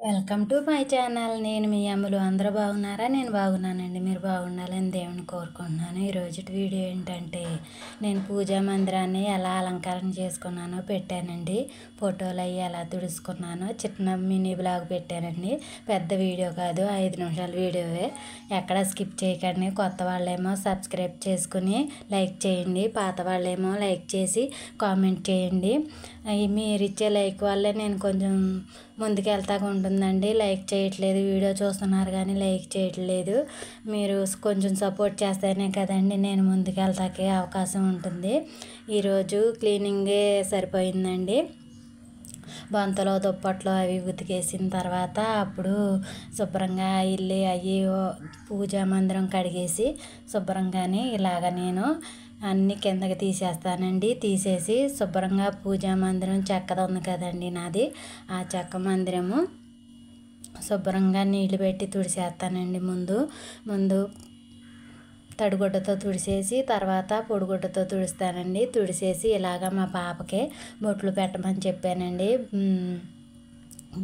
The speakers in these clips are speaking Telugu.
Welcome to my channel. నేను మీ అమ్ములు. అందరూ బాగున్నారా? నేను బాగున్నానండి. మీరు బాగుండాలని దేవుని కోరుకుంటున్నాను. ఈరోజు వీడియో ఏంటంటే, నేను పూజా మందిరాన్ని ఎలా అలంకరణ చేసుకున్నానో పెట్టానండి. ఫోటోలు అవి ఎలా తుడుచుకున్నానో చిన్న మినీ బ్లాగ్ పెట్టానండి. పెద్ద వీడియో కాదు, 5 నిమిషాల వీడియోవే. ఎక్కడ స్కిప్ చేయకండి. కొత్త వాళ్ళేమో సబ్స్క్రైబ్ చేసుకుని లైక్ చేయండి, పాత వాళ్ళేమో లైక్ చేసి కామెంట్ చేయండి. మీరు ఇచ్చే లైక్ వల్లే నేను కొంచెం ముందుకెళ్తాగా ఉంటుందండి. లైక్ చేయట్లేదు, వీడియో చూస్తున్నారు కానీ లైక్ చేయట్లేదు. మీరు కొంచెం సపోర్ట్ చేస్తేనే కదండి నేను ముందుకెళ్తాకే అవకాశం ఉంటుంది. ఈరోజు క్లీనింగే సరిపోయిందండి. బొంతలో దుప్పట్లో అవి ఉతికేసిన తర్వాత అప్పుడు శుభ్రంగా ఇల్లు అవి పూజా మందిరం కడిగేసి శుభ్రంగానే ఇలాగ నేను అన్నీ కిందకి తీసేస్తానండి. తీసేసి శుభ్రంగా పూజా మందిరం చెక్కది ఉంది కదండి నాది, ఆ చెక్క మందిరము శుభ్రంగా నీళ్లు పెట్టి తుడిచేస్తానండి. ముందు తడిగుడ్డతో తుడిచేసి తర్వాత పొడిగుడ్డతో తుడుస్తానండి. తుడిచేసి ఇలాగ మా పాపకే బొట్లు పెట్టమని చెప్పానండి.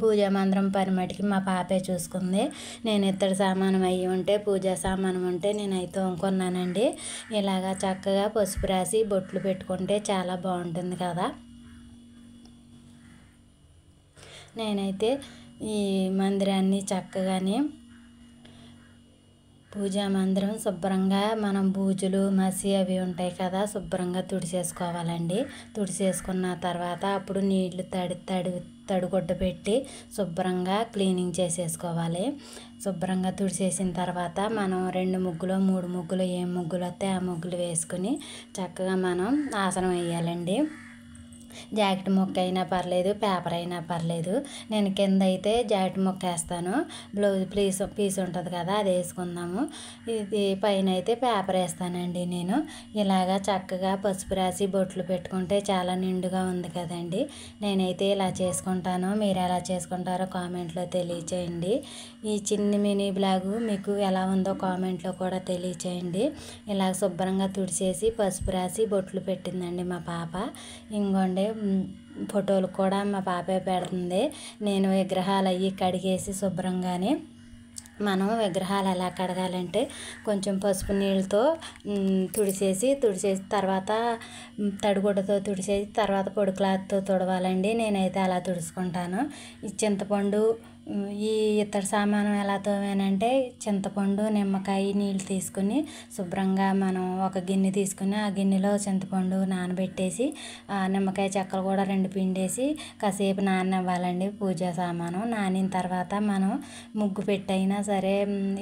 పూజా మందిరం పని మటుకి మా పాపే చూసుకుంది. నేను ఇత్తడి సామానం అయ్యి ఉంటే, పూజా సామానం ఉంటే నేను అయితే కొన్నానండి. ఇలాగా చక్కగా పసుపు రాసి బొట్లు పెట్టుకుంటే చాలా బాగుంటుంది కదా. నేనైతే ఈ మందిరాన్ని చక్కగానే పూజా మందిరం శుభ్రంగా మనం బూజులు మసి అవి ఉంటాయి కదా, శుభ్రంగా తుడిచేసుకోవాలండి. తుడిచేసుకున్న తర్వాత అప్పుడు నీళ్లు తడిగుడ్డ పెట్టి శుభ్రంగా క్లీనింగ్ చేసేసుకోవాలి. శుభ్రంగా తుడిచేసిన తర్వాత మనం 2 ముగ్గులు 3 ముగ్గులు ఏ ముగ్గులు వస్తే ఆ ముగ్గులు వేసుకుని చక్కగా మనం ఆసనం వేయాలండి. జాకెట్ ముక్క అయినా పర్లేదు, పేపర్ అయినా పర్లేదు. నేను కింద అయితే జాకెట్ ముక్క వేస్తాను. బ్లౌజ్ పీస్ ఉంటుంది కదా, అది వేసుకుందాము. ఇది పైన అయితే పేపర్ వేస్తానండి. నేను ఇలాగా చక్కగా పసుపు రాసి బొట్లు పెట్టుకుంటే చాలా నిండుగా ఉంది కదండి. నేనైతే ఇలా చేసుకుంటాను. మీరు ఎలా చేసుకుంటారో కామెంట్లో తెలియచేయండి. ఈ చిన్ని మినీ బ్లాగు మీకు ఎలా ఉందో కామెంట్లో కూడా తెలియచేయండి. ఇలా శుభ్రంగా తుడిచేసి పసుపు రాసి బొట్లు పెట్టిందండి మా పాప. ఇంకోండి ఫోటోలు కూడా మా పాపే పెడుతుంది. నేను విగ్రహాలు అవి కడిగేసి శుభ్రంగానే మనం విగ్రహాలు ఎలా కడగాలంటే కొంచెం పసుపు నీళ్ళతో తుడిచేసి తర్వాత తడిగుడ్డతో తుడిచేసి తర్వాత పొడి క్లాత్తో తుడవాలండి. నేనైతే అలా తుడుచుకుంటాను. ఈ చింతపండు ఈ ఇత్తడి సామానం ఎలా తోమేనంటే, చింతపండు నిమ్మకాయ నీళ్ళు తీసుకుని శుభ్రంగా మనం ఒక గిన్నె తీసుకుని ఆ గిన్నెలో చింతపండు నానబెట్టేసి ఆ నిమ్మకాయ చెక్కలు కూడా 2 పిండేసి కాసేపు నాననివ్వాలండి. పూజా సామానం నానిన తర్వాత మనం ముగ్గు పెట్టైనా సరే,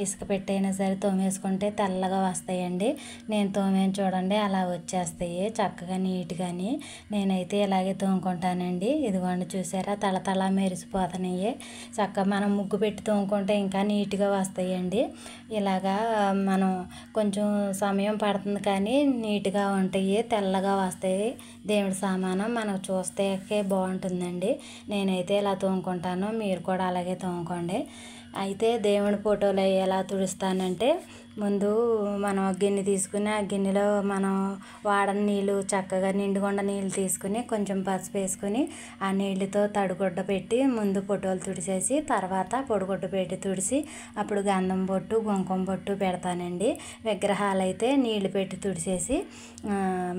ఇసుక పెట్టైనా సరే తోమేసుకుంటే తెల్లగా వస్తాయండి. నేను తోమేని చూడండి అలా వచ్చేస్తాయి చక్కగా నీట్గాని. నేనైతే ఇలాగే తోముకుంటానండి. ఇదిగోండి చూసారా, తళతళ మెరిసిపోతున్నాయి. చక్కగా మనం ముగ్గు పెట్టి తోముకుంటే ఇంకా నీట్గా వస్తాయండి. ఇలాగా మనం కొంచెం సమయం పడుతుంది కానీ నీట్గా ఉంటాయి, తెల్లగా వస్తాయి. దేవుడి సామానం మనకు చూస్తే బాగుంటుందండి. నేనైతే ఇలా తోముకుంటాను, మీరు కూడా అలాగే తోముకోండి. అయితే దేవుడి ఫోటోలు ఎలా తుడుస్తానంటే, ముందు మనం గిన్నె తీసుకుని ఆ గిన్నెలో మనం వాడని నీళ్ళు చక్కగా నిండుగుండ నీళ్ళు తీసుకుని కొంచెం పసుపు వేసుకుని ఆ నీళ్ళతో తడిగుడ్డ పెట్టి ముందు ఫోటోలు తుడిచేసి తర్వాత పొడిగుడ్డ పెట్టి తుడిసి అప్పుడు గంధం బొట్టు కుంకుమ బొట్టు పెడతానండి. విగ్రహాలు అయితే నీళ్లు పెట్టి తుడిచేసి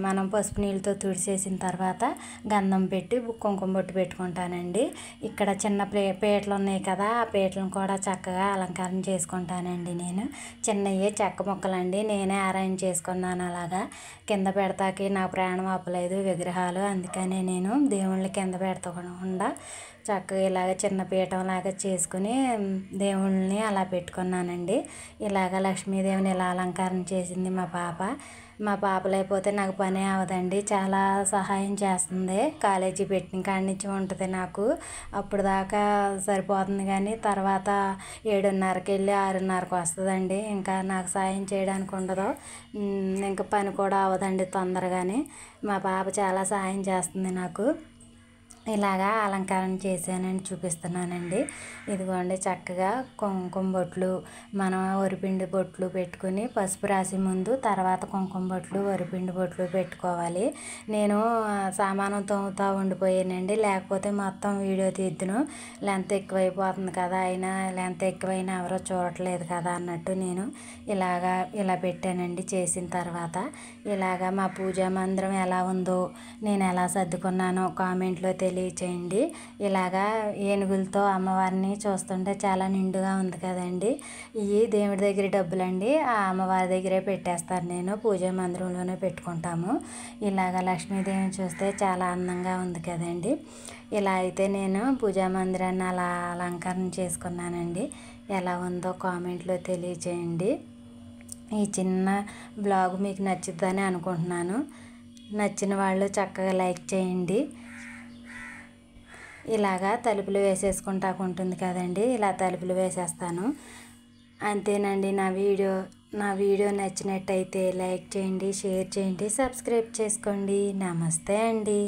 మనం పసుపు నీళ్ళతో తుడిచేసిన తర్వాత గంధం పెట్టి కుంకుమ బొట్టు పెట్టుకుంటానండి. ఇక్కడ చిన్న పీటలు ఉన్నాయి కదా, ఆ పీటలను కూడా చక్కగా అలంకరణ చేసుకుంటానండి. నేను చిన్నవి చెక్క ముక్కలండి, నేనే అరేంజ్ చేసుకున్నాను. అలాగా కింద పెడతాకి నా ప్రాణం ఆపలేదు విగ్రహాలు, అందుకనే నేను దేవుళ్ళని కింద పెడతాకుండా చక్కగా ఇలాగ చిన్న పీఠం లాగా చేసుకుని దేవుళ్ళని అలా పెట్టుకున్నానండి. ఇలాగ లక్ష్మీదేవిని ఇలా అలంకరణ చేసింది మా పాప. మా పాప లేకపోతే నాకు పనే అవదండి. చాలా సహాయం చేస్తుంది. కాలేజీ పెట్టిన కాడి నుంచి ఉంటుంది నాకు. అప్పుడు దాకా సరిపోతుంది కానీ తర్వాత 7:30కి వెళ్ళి 6:30కి వస్తుందండి. ఇంకా నాకు సాయం చేయడానికి ఉండదు, ఇంకా పని కూడా అవదండి తొందరగానే. మా పాప చాలా సహాయం చేస్తుంది నాకు. ఇలాగా అలంకరణ చేశానని చూపిస్తున్నానండి. ఇదిగోండి చక్కగా కుంకుమ బొట్లు, మనం వరిపిండి బొట్లు పెట్టుకుని పసుపు రాసి ముందు, తర్వాత కుంకుమ బొట్లు వరిపిండి బొట్లు పెట్టుకోవాలి. నేను సామాను తోముతా ఉండిపోయానండి, లేకపోతే మొత్తం వీడియో తీద్దును. లెంత్ ఎక్కువైపోతుంది కదా, అయినా లెంత్ ఎక్కువైనా ఎవరో చూడట్లేదు కదా అన్నట్టు నేను ఇలా పెట్టానండి. చేసిన తర్వాత ఇలాగా మా పూజా మందిరం ఎలా ఉందో, నేను ఎలా సర్దుకున్నానో కామెంట్లో తెలియచేయండి. ఇలాగా ఏనుగులతో అమ్మవారిని చూస్తుంటే చాలా నిండుగా ఉంది కదండి. ఇవి దేవుడి దగ్గర డబ్బులండి, ఆ అమ్మవారి దగ్గరే పెట్టేస్తాను, నేను పూజా మందిరంలోనే పెట్టుకుంటాము. ఇలాగ లక్ష్మీదేవిని చూస్తే చాలా అందంగా ఉంది కదండి. ఇలా అయితే నేను పూజా మందిరాన్ని అలా అలంకరణ చేసుకున్నానండి. ఎలా ఉందో కామెంట్లో తెలియచేయండి. ఈ చిన్న బ్లాగ్ మీకు నచ్చుద్దని అనుకుంటున్నాను. నచ్చిన వాళ్ళు చక్కగా లైక్ చేయండి. ఇలాగా తలుపులు వేసేసుకుంటాకు ఉంటుంది కదండి, ఇలా తలుపులు వేసేస్తాను. అంతేనండి. నా వీడియో నచ్చినట్టయితే లైక్ చేయండి, షేర్ చేయండి, సబ్స్క్రైబ్ చేసుకోండి. నమస్తే అండి.